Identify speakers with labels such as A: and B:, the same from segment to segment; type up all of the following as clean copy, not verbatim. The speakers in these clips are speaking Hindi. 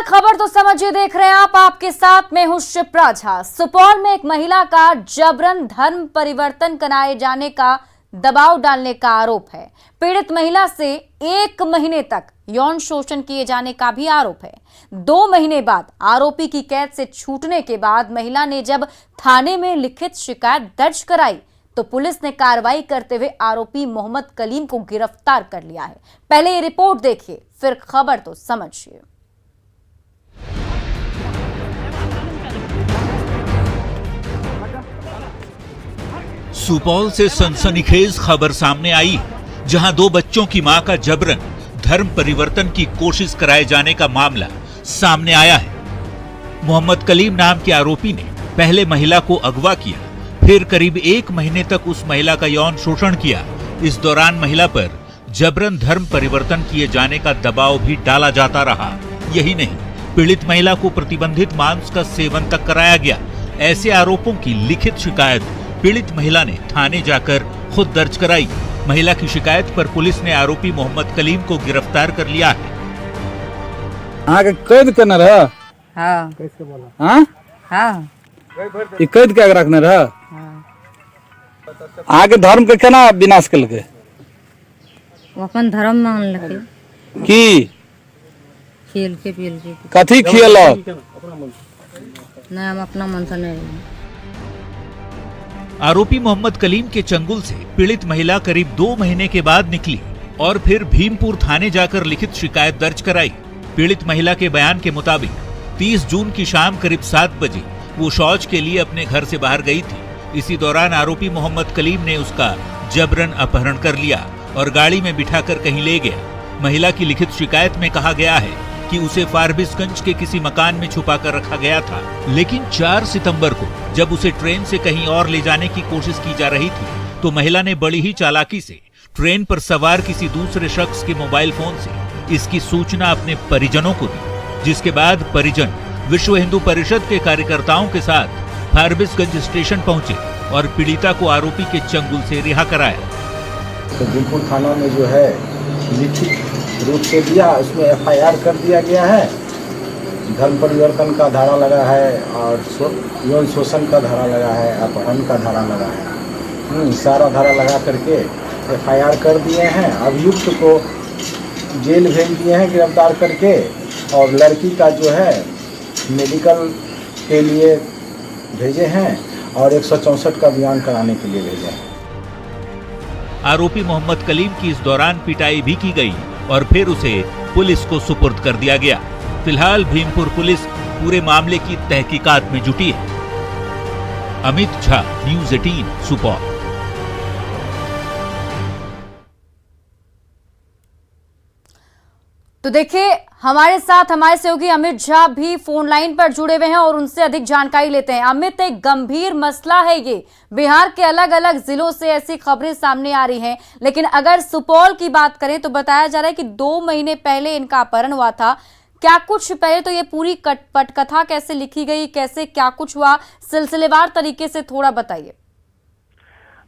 A: खबर तो समझिए देख रहे हैं आप, आपके साथ मैं हूं शिप्रा झा। सुपौल में एक महिला का जबरन धर्म परिवर्तन कराए जाने का दबाव डालने का आरोप है। पीड़ित महिला से 1 महीने तक यौन शोषण किए जाने का भी आरोप है। 2 महीने बाद आरोपी की कैद से छूटने के बाद महिला ने जब थाने में लिखित शिकायत दर्ज कराई तो पुलिस ने कार्रवाई करते हुए आरोपी मोहम्मद कलीम को गिरफ्तार कर लिया है। पहले ये रिपोर्ट देखिए, फिर खबर तो समझिए।
B: सुपौल से सनसनीखेज खबर सामने आई, जहां 2 बच्चों की मां का जबरन धर्म परिवर्तन की कोशिश कराए जाने का मामला सामने आया है। मोहम्मद कलीम नाम के आरोपी ने पहले महिला को अगवा किया, फिर करीब 1 महीने तक उस महिला का यौन शोषण किया। इस दौरान महिला पर जबरन धर्म परिवर्तन किए जाने का दबाव भी डाला जाता रहा। यही नहीं, पीड़ित महिला को प्रतिबंधित मांस का सेवन तक कराया गया। ऐसे आरोपों की लिखित शिकायत पीड़ित महिला ने थाने जाकर खुद दर्ज कराई। महिला की शिकायत पर पुलिस ने आरोपी मोहम्मद कलीम को गिरफ्तार कर लिया है।
C: आगे कैद करना रहा।
D: हाँ।
C: कैसे बोला? हाँ
D: हाँ।
C: ये कैद क्या रखना रहा?
D: हाँ।
C: आगे धर्म के केना विनाश कर के?
D: वो अपन धर्म मान लगे
C: की
D: खेल के पील के
C: कथी खेल?
D: नहीं, हम अपना मन से नहीं।
B: आरोपी मोहम्मद कलीम के चंगुल से पीड़ित महिला करीब 2 महीने के बाद निकली और फिर भीमपुर थाने जाकर लिखित शिकायत दर्ज कराई। पीड़ित महिला के बयान के मुताबिक 30 जून की शाम करीब 7 बजे वो शौच के लिए अपने घर से बाहर गई थी। इसी दौरान आरोपी मोहम्मद कलीम ने उसका जबरन अपहरण कर लिया और गाड़ी में बिठाकर कहीं ले गया। महिला की लिखित शिकायत में कहा गया है कि उसे फारबिसगंज के किसी मकान में छुपा कर रखा गया था, लेकिन 4 सितंबर को जब उसे ट्रेन से कहीं और ले जाने की कोशिश की जा रही थी तो महिला ने बड़ी ही चालाकी से ट्रेन पर सवार किसी दूसरे शख्स के मोबाइल फोन से इसकी सूचना अपने परिजनों को दी, जिसके बाद परिजन विश्व हिंदू परिषद के कार्यकर्ताओं के साथ फारबिसगंज स्टेशन पहुंचे और पीड़िता को आरोपी के चंगुल से रिहा कराया।
E: तो भीमपुर थाना में जो है लिखित रूप से दिया, उसमें FIR कर दिया गया है। धर्म परिवर्तन का धारा लगा है और यौन शोषण का धारा लगा है, अपहरण का धारा लगा है। सारा धारा लगा करके FIR कर दिए हैं। अभियुक्त को जेल भेज दिए हैं गिरफ्तार करके, और लड़की का जो है मेडिकल के लिए भेजे हैं और 164 का बयान कराने के लिए भेजे हैं।
B: आरोपी मोहम्मद कलीम की इस दौरान पिटाई भी की गई और फिर उसे पुलिस को सुपुर्द कर दिया गया। फिलहाल भीमपुर पुलिस पूरे मामले की तहकीकात में जुटी है। अमित झा, न्यूज़ 18 सुपौल।
A: तो देखिए, हमारे साथ हमारे सहयोगी अमित झा भी फोन लाइन पर जुड़े हुए हैं और उनसे अधिक जानकारी लेते हैं। अमित, एक गंभीर मसला है ये। बिहार के अलग अलग जिलों से ऐसी खबरें सामने आ रही हैं, लेकिन अगर सुपौल की बात करें तो बताया जा रहा है कि 2 महीने पहले इनका अपहरण हुआ था। क्या कुछ पहले तो ये पूरी पटकथा कैसे लिखी गई, कैसे क्या कुछ हुआ, सिलसिलेवार तरीके से थोड़ा बताइए।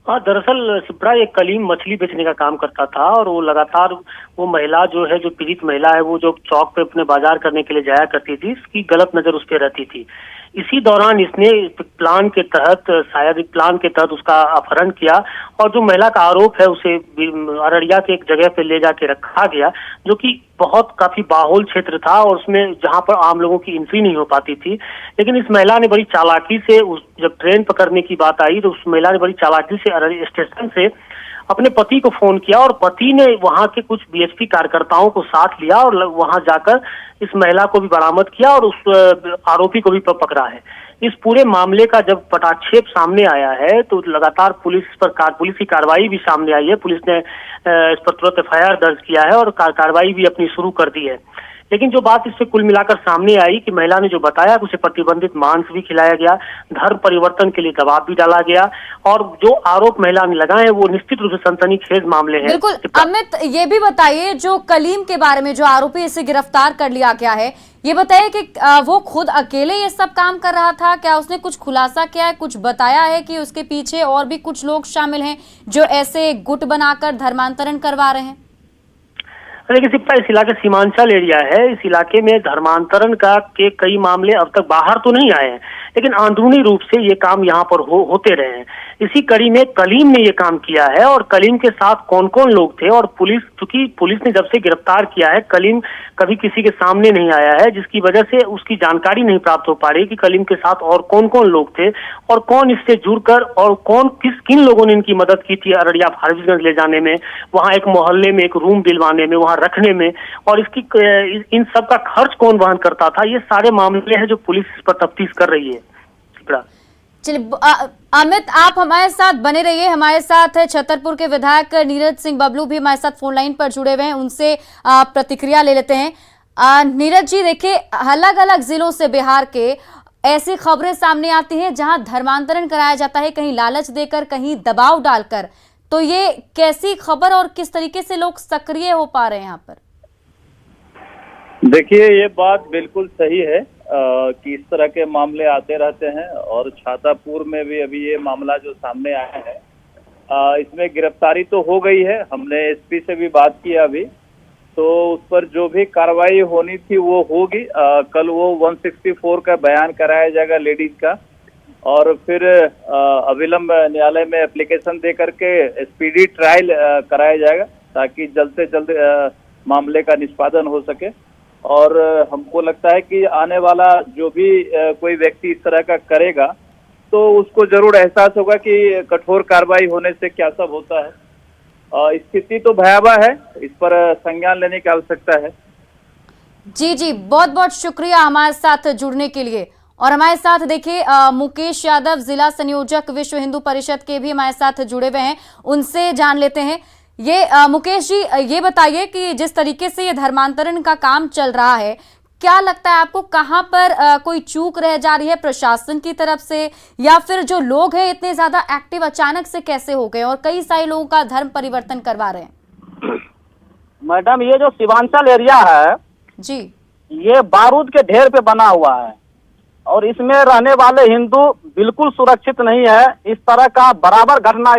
F: हाँ, दरअसल शिप्रा एक कलीम मछली बेचने का काम करता था और वो लगातार वो महिला जो है, जो पीड़ित महिला है, वो जो चौक पे अपने बाजार करने के लिए जाया करती थी, इसकी गलत नजर उस पर रहती थी। इसी दौरान इसने प्लान के तहत, शायद प्लान के तहत उसका अपहरण किया और जो महिला का आरोप है उसे अररिया के एक जगह पे ले जाके रखा गया, जो कि बहुत काफी बाहुल क्षेत्र था और उसमें जहां पर आम लोगों की एंट्री नहीं हो पाती थी। लेकिन इस महिला ने बड़ी चालाकी से, जब ट्रेन पकड़ने की बात आई तो उस महिला ने बड़ी चालाकी से अररिया स्टेशन से अपने पति को फोन किया और पति ने वहां के कुछ BHP कार्यकर्ताओं को साथ लिया और वहां जाकर इस महिला को भी बरामद किया और उस आरोपी को भी पकड़ा है। इस पूरे मामले का जब पटाक्षेप सामने आया है तो लगातार पुलिस की कार्रवाई भी सामने आई है। पुलिस ने इस पर तुरंत FIR दर्ज किया है और कार्रवाई भी अपनी शुरू कर दी है। लेकिन जो बात इससे कुल मिलाकर सामने आई कि महिला ने जो बताया कि उसे प्रतिबंधित मांस भी खिलाया गया, धर्म परिवर्तन के लिए दबाव भी डाला गया और जो आरोप महिला ने लगाए हैं वो निश्चित रूप से सनसनीखेज मामले हैं।
A: बिल्कुल। अमित, ये भी बताइए, जो कलीम के बारे में, जो आरोपी इसे गिरफ्तार कर लिया गया है, ये बताइए कि वो खुद अकेले ये सब काम कर रहा था? क्या उसने कुछ खुलासा किया है, कुछ बताया है कि उसके पीछे और भी कुछ लोग शामिल हैं जो ऐसे गुट बनाकर धर्मांतरण करवा रहे हैं?
F: देखिए सिप्पा, इस इलाके सीमांचल एरिया है। इस इलाके में धर्मांतरण के कई मामले अब तक बाहर तो नहीं आए हैं, लेकिन अंदरूनी रूप से ये काम यहाँ पर होते रहे हैं। इसी कड़ी में कलीम ने ये काम किया है, और कलीम के साथ कौन कौन लोग थे, और पुलिस, चूंकि पुलिस ने जब से गिरफ्तार किया है, कलीम कभी किसी के सामने नहीं आया है, जिसकी वजह से उसकी जानकारी नहीं प्राप्त हो पा रही कि कलीम के साथ और कौन कौन लोग थे, और कौन इससे जुड़कर, और किन लोगों ने इनकी मदद की थी अररिया फारबिसगंज ले जाने में, वहां एक मोहल्ले में एक रूम दिलवाने में, वहां रखने में, और इन सब का खर्च कौन वहन करता था। ये सारे मामले हैं जो पुलिस इस पर तफ्तीश कर रही है।
A: चलिए अमित, आप हमारे साथ बने रहिए। हमारे साथ छतरपुर के विधायक नीरज सिंह बबलू भी हमारे साथ फोन लाइन पर जुड़े हुए हैं, उनसे प्रतिक्रिया ले लेते हैं। नीरज जी, देखिए अलग अलग जिलों से बिहार के ऐसी खबरें सामने आती हैं जहां धर्मांतरण कराया जाता है, कहीं लालच देकर, कहीं दबाव डालकर। तो ये कैसी खबर और किस तरीके से लोग सक्रिय हो पा रहे हैं यहाँ पर?
G: देखिए, ये बात बिल्कुल सही है कि इस तरह के मामले आते रहते हैं, और छातापुर में भी अभी ये मामला जो सामने आया है, इसमें गिरफ्तारी तो हो गई है। हमने एसपी से भी बात की अभी, तो उस पर जो भी कार्रवाई होनी थी वो होगी। कल वो 164 का बयान कराया जाएगा लेडीज का, और फिर अविलंब न्यायालय में एप्लीकेशन दे करके स्पीडी ट्रायल कराया जाएगा, ताकि जल्द से जल्द मामले का निष्पादन हो सके। और हमको लगता है कि आने वाला जो भी कोई व्यक्ति इस तरह का करेगा, तो उसको जरूर एहसास होगा कि कठोर कार्रवाई होने से क्या सब होता है। स्थिति तो भयावह है, इस पर संज्ञान लेने की आवश्यकता है।
A: जी जी, बहुत बहुत शुक्रिया हमारे साथ जुड़ने के लिए। और हमारे साथ देखिए मुकेश यादव, जिला संयोजक विश्व हिंदू परिषद के भी हमारे साथ जुड़े हुए हैं, उनसे जान लेते हैं। ये मुकेश जी, ये बताइए कि जिस तरीके से ये धर्मांतरण का काम चल रहा है, क्या लगता है आपको, कहां पर कोई चूक रह जा रही है प्रशासन की तरफ से, या फिर जो लोग हैं इतने ज्यादा एक्टिव अचानक से कैसे हो गए और कई सारे लोगों का धर्म परिवर्तन करवा रहे हैं?
C: मैडम, ये जो सीमांचल एरिया है जी, ये बारूद के ढेर पे बना हुआ है, और इसमें रहने वाले हिंदू बिल्कुल सुरक्षित नहीं है। इस तरह का बराबर घटना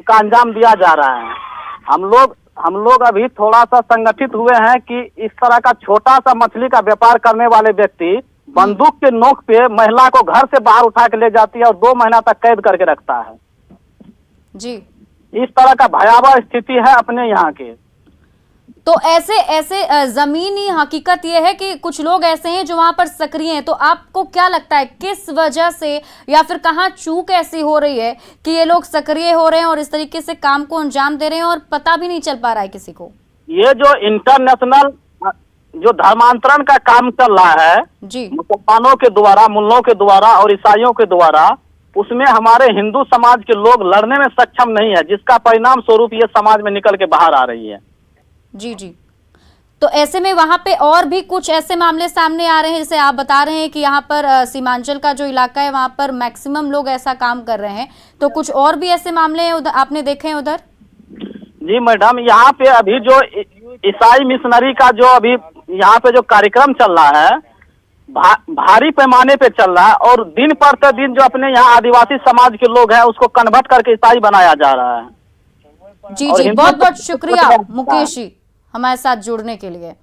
C: का अंजाम दिया जा रहा है। हम लोग अभी थोड़ा सा संगठित हुए हैं कि इस तरह का छोटा सा मछली का व्यापार करने वाले व्यक्ति बंदूक के नोक पे महिला को घर से बाहर उठा के ले जाती है और 2 महीना तक कैद करके रखता है जी। इस तरह का भयावह स्थिति है अपने यहाँ के।
A: तो ऐसे जमीनी हकीकत यह है कि कुछ लोग ऐसे हैं जो वहां पर सक्रिय हैं। तो आपको क्या लगता है किस वजह से, या फिर कहाँ चूक ऐसी हो रही है कि ये लोग सक्रिय हो रहे हैं और इस तरीके से काम को अंजाम दे रहे हैं और पता भी नहीं चल पा रहा है किसी को?
C: ये जो इंटरनेशनल जो धर्मांतरण का काम चल रहा है जी, मुसलमानों के द्वारा, मुल्लों के द्वारा और ईसाइयों के द्वारा, उसमें हमारे हिंदू समाज के लोग लड़ने में सक्षम नहीं है, जिसका परिणाम स्वरूप ये समाज में निकल के बाहर आ रही है।
A: जी जी, तो ऐसे में वहां पे और भी कुछ ऐसे मामले सामने आ रहे हैं, जैसे आप बता रहे हैं कि यहाँ पर सीमांचल का जो इलाका है वहां पर मैक्सिमम लोग ऐसा काम कर रहे हैं, तो कुछ और भी ऐसे मामले हैं उधर आपने देखे हैं उधर?
C: जी मैडम, यहाँ पे अभी जो ईसाई मिशनरी का जो अभी यहाँ पे जो कार्यक्रम चल रहा है, भारी पैमाने पे चल रहा है, और दिन प्रतिदिन जो अपने यहाँ आदिवासी समाज के लोग हैं उसको कन्वर्ट करके ईसाई बनाया जा रहा है।
A: जी जी, बहुत बहुत शुक्रिया मुकेश जी हमारे साथ जुड़ने के लिए।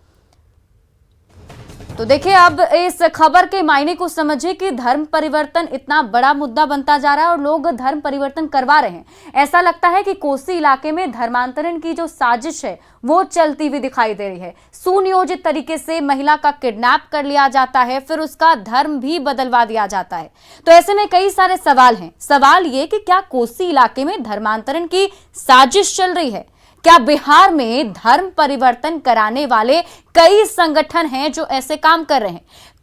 A: तो देखिए, अब इस खबर के मायने को समझिए कि धर्म परिवर्तन इतना बड़ा मुद्दा बनता जा रहा है और लोग धर्म परिवर्तन करवा रहे हैं। ऐसा लगता है कि कोसी इलाके में धर्मांतरण की जो साजिश है वो चलती हुई दिखाई दे रही है। सुनियोजित तरीके से महिला का किडनैप कर लिया जाता है, फिर उसका धर्म भी बदलवा दिया जाता है। तो ऐसे में कई सारे सवाल हैं। सवाल ये कि क्या कोसी इलाके में धर्मांतरण की साजिश चल रही है? क्या बिहार में धर्म परिवर्तन कराने वाले कई संगठन हैं जो ऐसे काम कर रहे हैं?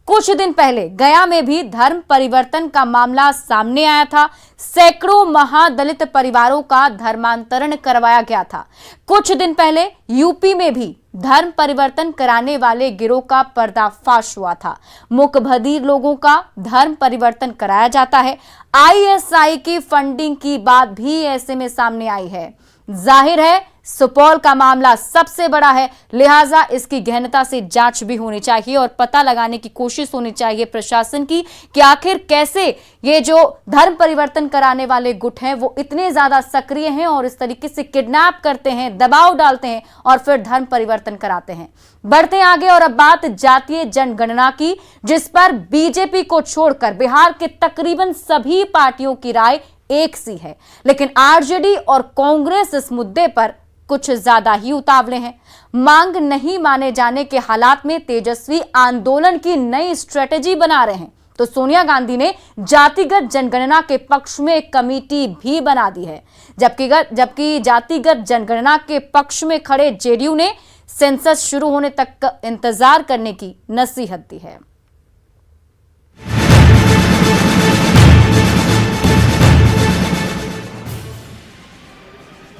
A: कुछ दिन पहले गया में भी धर्म परिवर्तन का मामला सामने आया था। सैकड़ों महादलित परिवारों का धर्मांतरण करवाया गया था। कुछ दिन पहले यूपी में भी धर्म परिवर्तन कराने वाले गिरोह का पर्दाफाश हुआ था। मुकबधीर लोगों का धर्म परिवर्तन कराया जाता है। आईएसआई की फंडिंग की बात भी ऐसे में सामने आई है। जाहिर है सुपौल का मामला सबसे बड़ा है, लिहाजा इसकी गहनता से जांच भी होनी चाहिए और पता लगाने की कोशिश होनी चाहिए प्रशासन की कि आखिर कैसे ये जो धर्म परिवर्तन कराने वाले गुट हैं वो इतने ज्यादा सक्रिय हैं और इस तरीके से किडनैप करते हैं, दबाव डालते हैं और फिर धर्म परिवर्तन कराते हैं। बढ़ते हैं आगे और अब बात जातीय जनगणना की, जिस पर बीजेपी को छोड़कर बिहार के तकरीबन सभी पार्टियों की राय एक सी है, लेकिन आरजेडी और कांग्रेस इस मुद्दे पर कुछ ज्यादा ही उतावले हैं। मांग नहीं माने जाने के हालात में तेजस्वी आंदोलन की नई स्ट्रेटेजी बना रहे हैं, तो सोनिया गांधी ने जातिगत जनगणना के पक्ष में एक कमेटी भी बना दी है, जबकि जातिगत जनगणना के पक्ष में खड़े जेडीयू ने सेंसस शुरू होने तक का इंतजार करने की नसीहत दी है।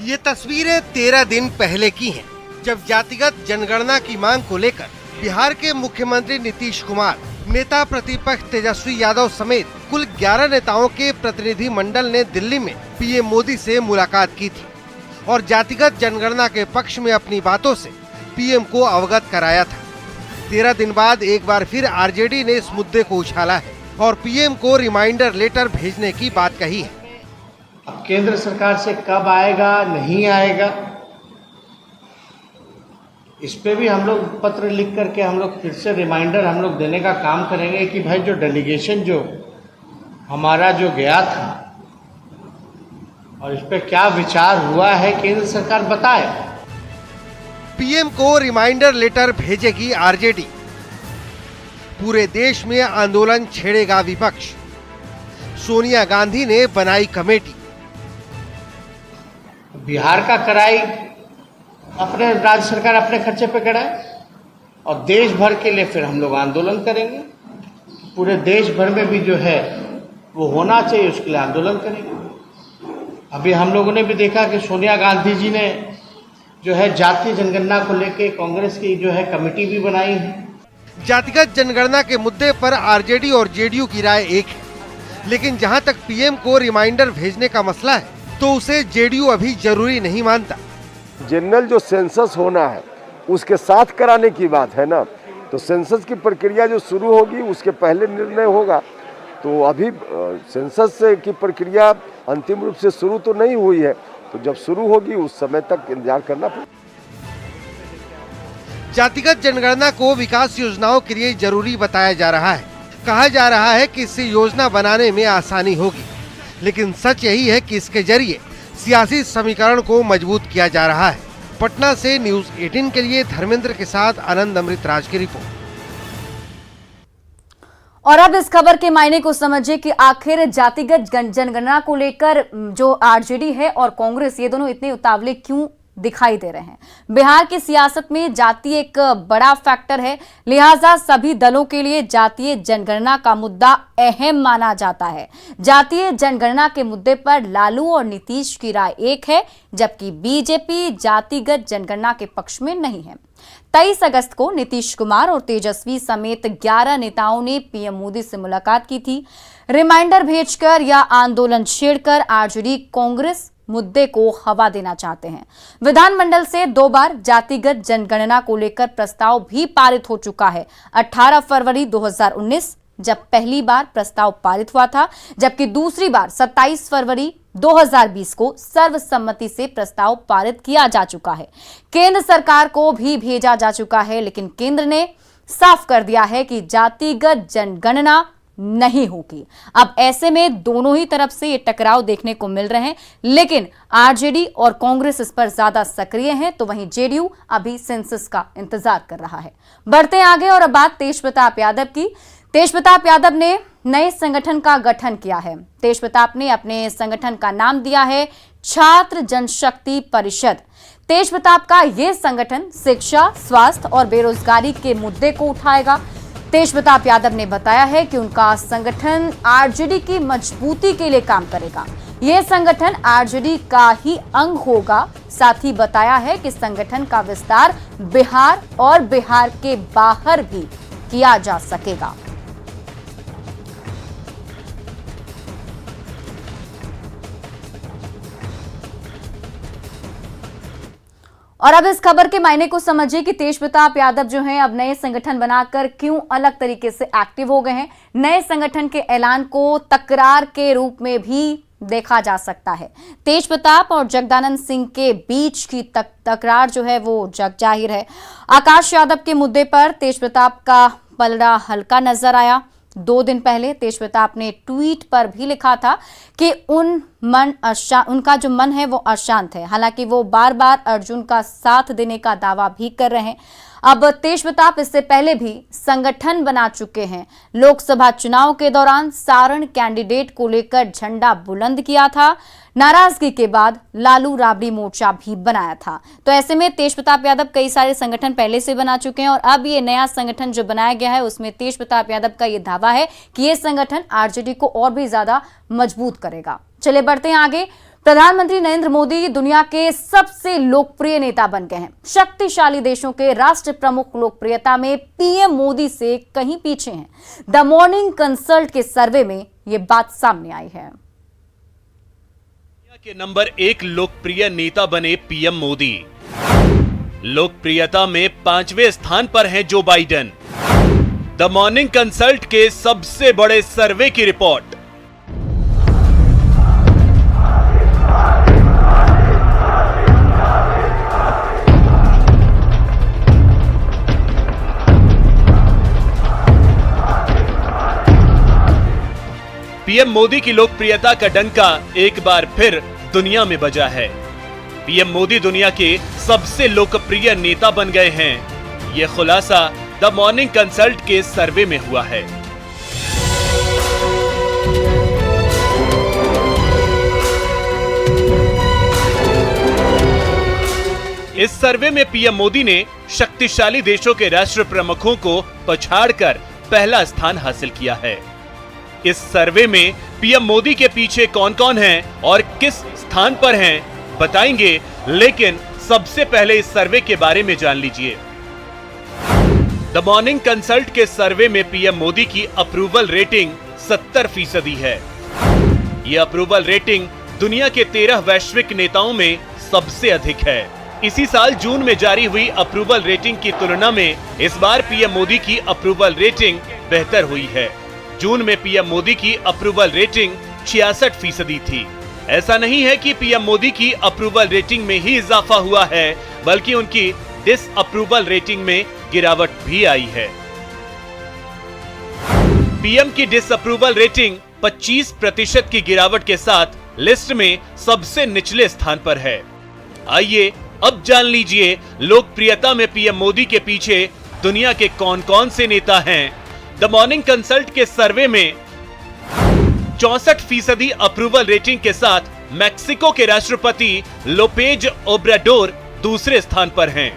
H: ये तस्वीरें 13 दिन पहले की हैं, जब जातिगत जनगणना की मांग को लेकर बिहार के मुख्यमंत्री नीतीश कुमार, नेता प्रतिपक्ष तेजस्वी यादव समेत कुल 11 नेताओं के प्रतिनिधि मंडल ने दिल्ली में पीएम मोदी से मुलाकात की थी और जातिगत जनगणना के पक्ष में अपनी बातों से पीएम को अवगत कराया था। 13 दिन बाद एक बार फिर आरजेडी ने इस मुद्दे को उछाला है और पीएम को रिमाइंडर लेटर भेजने की बात कही है।
I: अब केंद्र सरकार से कब आएगा, नहीं आएगा, इस पे भी हम लोग पत्र लिख करके हम लोग फिर से रिमाइंडर हम लोग देने का काम करेंगे कि भाई जो डेलीगेशन जो हमारा जो गया था और इस पे क्या विचार हुआ है केंद्र सरकार बताए।
H: पीएम को रिमाइंडर लेटर भेजेगी आरजेडी। पूरे देश में आंदोलन छेड़ेगा विपक्ष। सोनिया गांधी ने बनाई कमेटी।
I: बिहार का कराई अपने राज्य सरकार अपने खर्चे पे कराए और देश भर के लिए फिर हम लोग आंदोलन करेंगे। पूरे देश भर में भी जो है वो होना चाहिए, उसके लिए आंदोलन करेंगे। अभी हम लोगों ने भी देखा कि सोनिया गांधी जी ने जो है जातीय जनगणना को लेके कांग्रेस की जो है कमेटी भी बनाई है।
H: जातिगत जनगणना के मुद्दे पर आरजेडी और जेडीयू की राय एक है, लेकिन जहां तक पीएम को रिमाइंडर भेजने का मसला है तो उसे जेडीयू अभी जरूरी नहीं मानता।
J: जनरल जो सेंसस होना है उसके साथ कराने की बात है ना, तो सेंसस की प्रक्रिया जो शुरू होगी उसके पहले निर्णय होगा। तो अभी सेंसस की प्रक्रिया अंतिम रूप से शुरू तो नहीं हुई है, तो जब शुरू होगी उस समय तक इंतजार करना पड़ेगा।
H: जातिगत जनगणना को विकास योजनाओं के लिए जरूरी बताया जा रहा है। कहा जा रहा है कि इससे योजना बनाने में आसानी होगी, लेकिन सच यही है कि इसके जरिए सियासी समीकरण को मजबूत किया जा रहा है। पटना से न्यूज 18 के लिए धर्मेंद्र के साथ आनंद अमृतराज की रिपोर्ट।
A: और अब इस खबर के मायने को समझिए कि आखिर जातिगत जनगणना को लेकर जो आरजेडी है और कांग्रेस, ये दोनों इतने उतावले क्यों दिखाई दे रहे हैं। बिहार की सियासत में जाति एक बड़ा फैक्टर है, लिहाजा सभी दलों के लिए जातीय जनगणना का मुद्दा अहम माना जाता है। जातीय जनगणना के मुद्दे पर लालू और नीतीश की राय एक है, जबकि बीजेपी जातिगत जनगणना के पक्ष में नहीं है। 23 अगस्त को नीतीश कुमार और तेजस्वी समेत 11 नेताओं ने पीएम मोदी से मुलाकात की थी। रिमाइंडर भेजकर या आंदोलन छेड़कर आरजेडी कांग्रेस मुद्दे को हवा देना चाहते हैं। विधानमंडल से 2 बार जातिगत जनगणना को लेकर प्रस्ताव भी पारित हो चुका है। 18 फरवरी 2019 जब पहली बार प्रस्ताव पारित हुआ था, जबकि दूसरी बार 27 फरवरी 2020 को सर्वसम्मति से प्रस्ताव पारित किया जा चुका है। केंद्र सरकार को भी भेजा जा चुका है, लेकिन केंद्र ने साफ कर दिया है कि जातिगत जनगणना नहीं होगी। अब ऐसे में दोनों ही तरफ से ये टकराव देखने को मिल रहे हैं, लेकिन आरजेडी और कांग्रेस इस पर ज्यादा सक्रिय हैं, तो वहीं जेडीयू अभी सेंसस का इंतजार कर रहा है। बढ़ते हैं आगे और अब बात तेज प्रताप यादव की। तेज प्रताप यादव ने नए संगठन का गठन किया है। तेज प्रताप ने अपने संगठन का नाम दिया है छात्र जनशक्ति परिषद। तेज प्रताप का यह संगठन शिक्षा, स्वास्थ्य और बेरोजगारी के मुद्दे को उठाएगा। तेज प्रताप यादव ने बताया है कि उनका संगठन आरजेडी की मजबूती के लिए काम करेगा। यह संगठन आरजेडी का ही अंग होगा। साथ ही बताया है कि संगठन का विस्तार बिहार और बिहार के बाहर भी किया जा सकेगा। और अब इस खबर के मायने को समझिए कि तेज प्रताप यादव जो हैं अब नए संगठन बनाकर क्यों अलग तरीके से एक्टिव हो गए हैं। नए संगठन के ऐलान को तकरार के रूप में भी देखा जा सकता है। तेज प्रताप और जगदानंद सिंह के बीच की तकरार जो है वो जग जाहिर है। आकाश यादव के मुद्दे पर तेज प्रताप का पलड़ा हल्का नजर आया। 2 दिन पहले तेज प्रताप ने ट्वीट पर भी लिखा था कि उनका जो मन है वो अशांत है। हालांकि वो बार बार अर्जुन का साथ देने का दावा भी कर रहे हैं। अब तेज प्रताप इससे पहले भी संगठन बना चुके हैं। लोकसभा चुनाव के दौरान सारण कैंडिडेट को लेकर झंडा बुलंद किया था। नाराजगी के बाद लालू राबड़ी मोर्चा भी बनाया था। तो ऐसे में तेज प्रताप यादव कई सारे संगठन पहले से बना चुके हैं और अब ये नया संगठन जो बनाया गया है उसमें तेज प्रताप यादव का ये दावा है कि ये संगठन आरजेडी को और भी ज्यादा मजबूत करेगा। चलिए बढ़ते हैं आगे। प्रधानमंत्री नरेंद्र मोदी दुनिया के सबसे लोकप्रिय नेता बन गए हैं। शक्तिशाली देशों के राष्ट्र प्रमुख लोकप्रियता में पीएम मोदी से कहीं पीछे हैं। द मॉर्निंग कंसल्ट के सर्वे में ये बात सामने आई है।
K: दुनिया के नंबर 1 लोकप्रिय नेता बने पीएम मोदी। लोकप्रियता में 5वें स्थान पर हैं Joe Biden. The morning consult के सबसे बड़े सर्वे की रिपोर्ट। पीएम मोदी की लोकप्रियता का डंका एक बार फिर दुनिया में बजा है। पीएम मोदी दुनिया के सबसे लोकप्रिय नेता बन गए हैं। यह खुलासा द मॉर्निंग कंसल्ट के सर्वे में हुआ है। इस सर्वे में पीएम मोदी ने शक्तिशाली देशों के राष्ट्र प्रमुखों को पछाड़कर पहला स्थान हासिल किया है। इस सर्वे में पीएम मोदी के पीछे कौन कौन हैं और किस स्थान पर हैं बताएंगे, लेकिन सबसे पहले इस सर्वे के बारे में जान लीजिए। द मॉर्निंग कंसल्ट के सर्वे में पीएम मोदी की अप्रूवल रेटिंग 70% है। यह अप्रूवल रेटिंग दुनिया के 13 वैश्विक नेताओं में सबसे अधिक है। इसी साल जून में जारी हुई अप्रूवल रेटिंग की तुलना में इस बार पीएम मोदी की अप्रूवल रेटिंग बेहतर हुई है। जून में पीएम मोदी की अप्रूवल रेटिंग 66% थी। ऐसा नहीं है कि पीएम मोदी की अप्रूवल रेटिंग में ही इजाफा हुआ है, बल्कि उनकी डिसअप्रूवल रेटिंग में गिरावट भी आई है। पीएम की डिसअप्रूवल रेटिंग 25% की गिरावट के साथ लिस्ट में सबसे निचले स्थान पर है। आइए अब जान लीजिए लोकप्रियता में पीएम मोदी के पीछे दुनिया के कौन कौन से नेता हैं। द मॉर्निंग कंसल्ट के सर्वे में 64% अप्रूवल रेटिंग के साथ मैक्सिको के राष्ट्रपति लोपेज ओब्राडोर दूसरे स्थान पर हैं।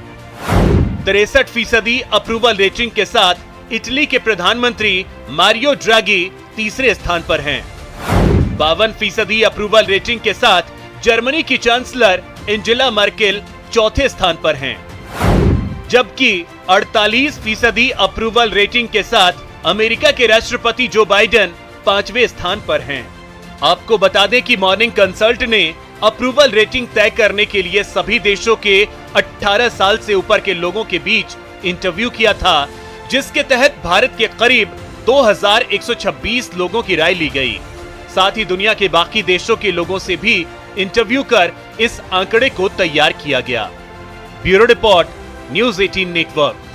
K: 63% अप्रूवल रेटिंग के साथ इटली के प्रधानमंत्री मारियो ड्रागी तीसरे स्थान पर हैं। 52% अप्रूवल रेटिंग के साथ जर्मनी की चांसलर एंजेला मर्केल चौथे स्थान पर हैं, जबकि 48% अप्रूवल रेटिंग के साथ अमेरिका के राष्ट्रपति जो बाइडेन 5वें स्थान पर हैं। आपको बता दें कि मॉर्निंग कंसल्ट ने अप्रूवल रेटिंग तय करने के लिए सभी देशों के 18 साल से ऊपर के लोगों के बीच इंटरव्यू किया था, जिसके तहत भारत के करीब 2126 लोगों की राय ली गई। साथ ही दुनिया के बाकी देशों के लोगों से भी इंटरव्यू कर इस आंकड़े को तैयार किया गया। Bureau report, news 18 network.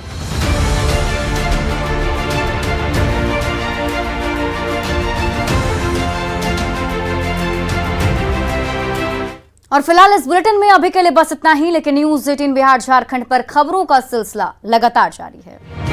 A: और फिलहाल इस बुलेटिन में अभी के लिए बस इतना ही, लेकिन न्यूज़ 18 बिहार झारखंड पर खबरों का सिलसिला लगातार जारी है।